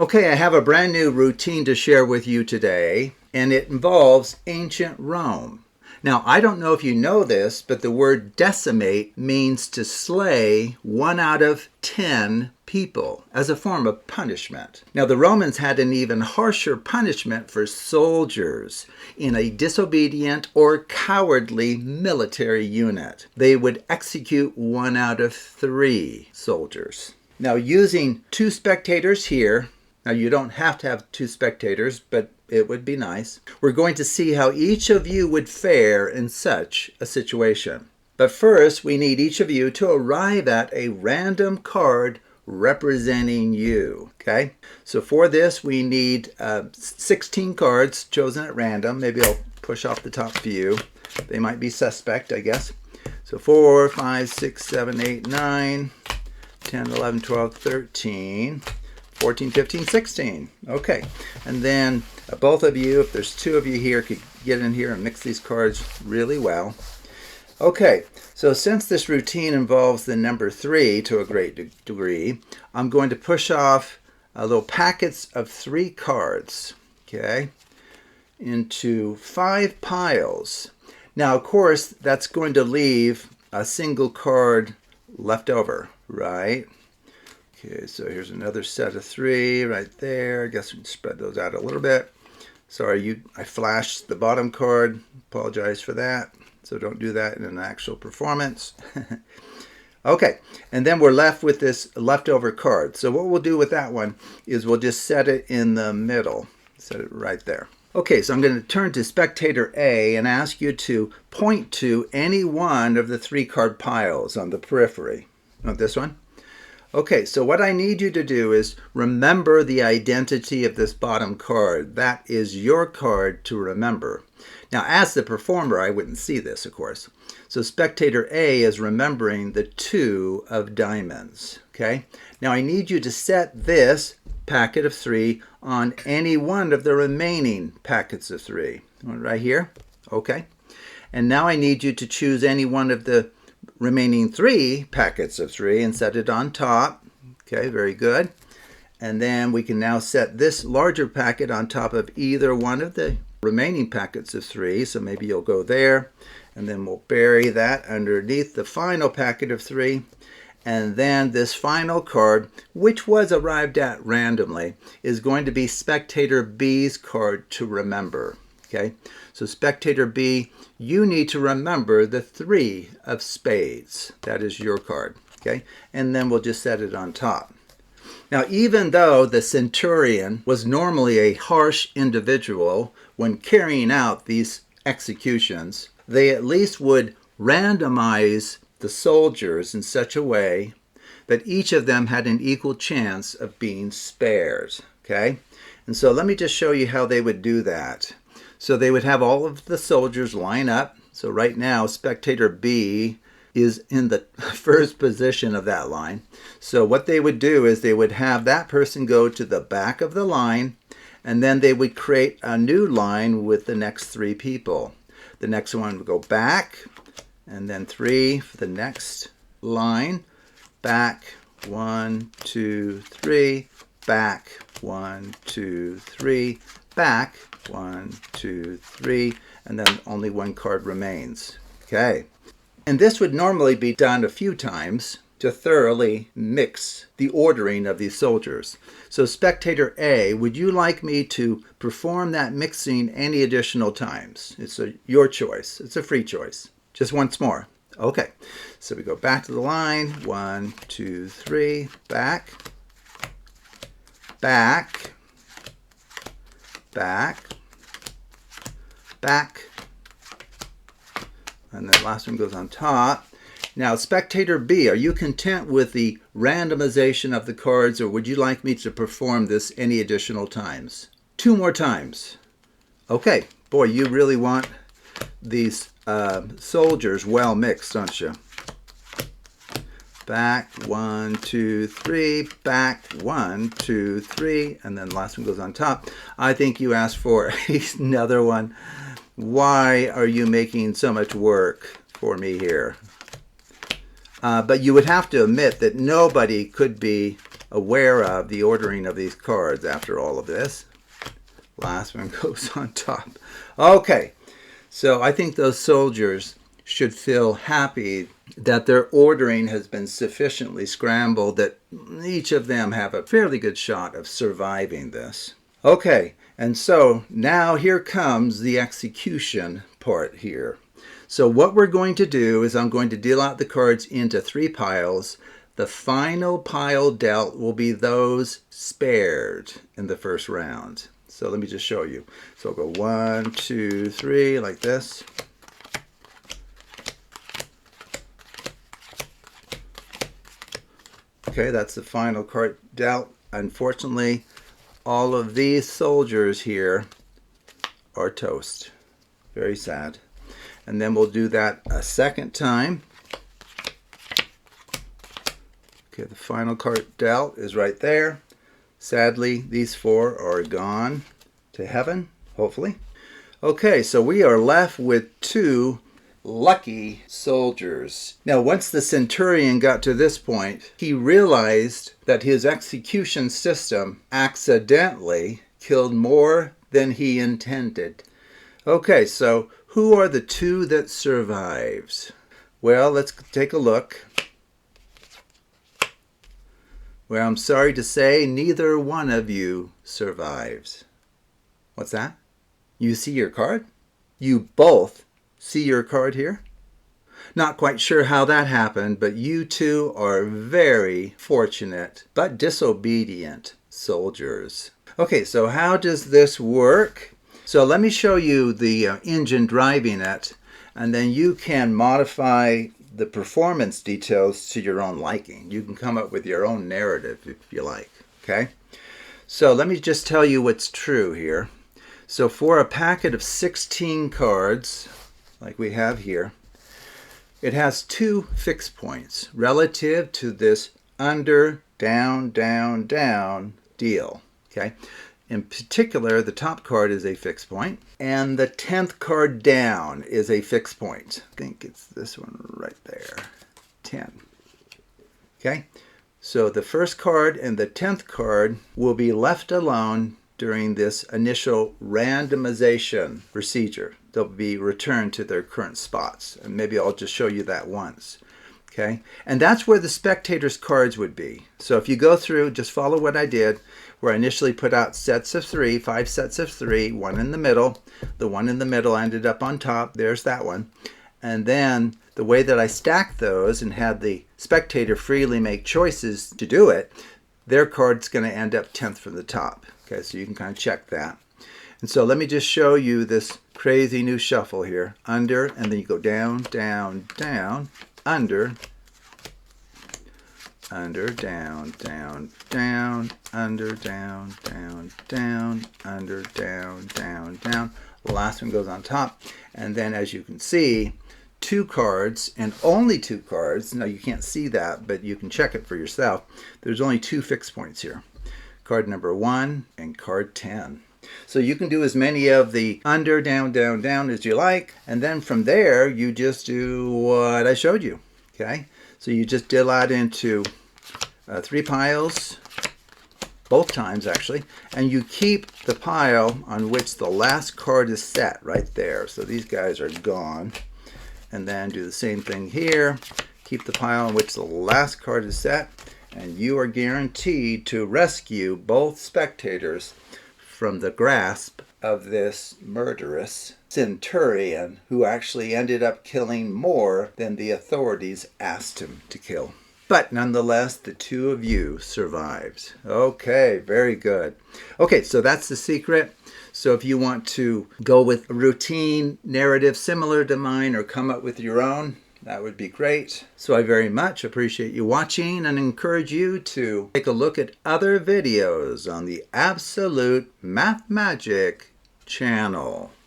Okay, I have a brand new routine to share with you today, and it involves ancient Rome. Now, I don't know if you know this, but the word decimate means to slay 1 out of 10 people as a form of punishment. Now, the Romans had an even harsher punishment for soldiers in a disobedient or cowardly military unit. They would execute 1 out of 3 soldiers. Now, using 2 spectators here, now you don't have to have 2 spectators, but it would be nice. We're going to see how each of you would fare in such a situation. But first, we need each of you to arrive at a random card representing you, okay? So for this, we need 16 cards chosen at random. Maybe I'll push off the top few. They might be suspect, I guess. So 4, 5, 6, 7, 8, 9, 10, 11, 12, 13. 14, 15, 16. Okay. And then both of you, if there's 2 of you here, could get in here and mix these cards really well. Okay. So since this routine involves the number 3 to a great degree, I'm going to push off little packets of 3 cards, okay, into 5 piles. Now, of course, that's going to leave a single card left over, right? Okay, so here's another set of 3 right there. I guess we can spread those out a little bit. Sorry, I flashed the bottom card. Apologize for that. So don't do that in an actual performance. Okay, and then we're left with this leftover card. So what we'll do with that one is we'll just set it in the middle. Set it right there. Okay, so I'm going to turn to spectator A and ask you to point to any one of the 3 card piles on the periphery. Not this one? Okay, so what I need you to do is remember the identity of this bottom card. That is your card to remember. Now, as the performer, I wouldn't see this, of course. So spectator A is remembering the 2 of diamonds, okay? Now, I need you to set this packet of 3 on any one of the remaining packets of 3. Right here, okay? And now I need you to choose any one of the remaining 3 packets of 3 and set it on top. Okay, very good. And then we can now set this larger packet on top of either one of the remaining packets of 3. So maybe you'll go there, and then we'll bury that underneath the final packet of 3. And then this final card, which was arrived at randomly, is going to be spectator B's card to remember. Okay, so spectator B, you need to remember the 3 of spades. That is your card. Okay, and then we'll just set it on top. Now, even though the centurion was normally a harsh individual when carrying out these executions, they at least would randomize the soldiers in such a way that each of them had an equal chance of being spared. Okay, and so let me just show you how they would do that. So they would have all of the soldiers line up. So right now, spectator B is in the first position of that line. So what they would do is they would have that person go to the back of the line, and then they would create a new line with the next 3 people. The next one would go back, and then 3 for the next line, back, 1, 2, 3, back, 1, 2, 3, back, 1, 2, 3, and then only 1 card remains. Okay. And this would normally be done a few times to thoroughly mix the ordering of these soldiers. So spectator A, would you like me to perform that mixing any additional times? It's your choice. It's a free choice. Just once more. Okay. So we go back to the line. 1, 2, 3, back, back, back, back, and the last one goes on top. Now, spectator B, are you content with the randomization of the cards, or would you like me to perform this any additional times? 2 more times. Okay. Boy, you really want these soldiers well mixed, don't you? Back, 1, 2, 3, back, 1, 2, 3, and then the last one goes on top. I think you asked for another one. Why are you making so much work for me here? But you would have to admit that nobody could be aware of the ordering of these cards after all of this. Last one goes on top. Okay, so I think those soldiers should feel happy that their ordering has been sufficiently scrambled that each of them have a fairly good shot of surviving this. Okay, and so now here comes the execution part here. So what we're going to do is I'm going to deal out the cards into 3 piles. The final pile dealt will be those spared in the first round. So let me just show you. So I'll go 1, 2, 3 like this. Okay, that's the final card dealt. Unfortunately, all of these soldiers here are toast. Very sad. And then we'll do that a second time. Okay, the final card dealt is right there. Sadly, these 4 are gone to heaven, hopefully. Okay, so we are left with 2 lucky soldiers. Now, once the centurion got to this point, he realized that his execution system accidentally killed more than he intended. Okay, so who are the 2 that survives? Well, let's take a look. Well, I'm sorry to say, neither one of you survives. What's that? You see your card? You both see your card here? Not quite sure how that happened, but you 2 are very fortunate but disobedient soldiers. Okay, so how does this work? So let me show you the engine driving it, and then you can modify the performance details to your own liking. You can come up with your own narrative if you like, okay? So let me just tell you what's true here. So for a packet of 16 cards, like we have here, it has 2 fixed points relative to this under, down, down, down deal, okay? In particular, the top card is a fixed point, and the 10th card down is a fixed point. I think it's this one right there, 10. Okay, so the first card and the 10th card will be left alone during this initial randomization procedure. They'll be returned to their current spots, and maybe I'll just show you that once. Okay, and that's where the spectators' cards would be. So if you go through, just follow what I did, where I initially put out sets of 3, 5 sets of 3, 1 in the middle. The one in the middle ended up on top. There's that one. And then the way that I stacked those and had the spectator freely make choices to do it, their card's going to end up 10th from the top. Okay, so you can kind of check that. And so let me just show you this crazy new shuffle here. Under, and then you go down, down, down, under, down, down, down, under, down, down, down, under, down, down, down. The last one goes on top. And then as you can see, 2 cards, and only 2 cards. Now you can't see that, but you can check it for yourself. There's only 2 fixed points here. Card number 1 and card 10. So you can do as many of the under, down, down, down as you like. And then from there, you just do what I showed you. Okay, so you just deal out into 3 piles, both times actually, and you keep the pile on which the last card is set right there. So these guys are gone. And then do the same thing here. Keep the pile on which the last card is set, and you are guaranteed to rescue both spectators from the grasp of this murderous centurion who actually ended up killing more than the authorities asked him to kill. But nonetheless, the 2 of you survived. Okay, very good. Okay, so that's the secret. So if you want to go with a routine narrative similar to mine or come up with your own, that would be great. So I very much appreciate you watching and encourage you to take a look at other videos on the Absolute Math Magic channel.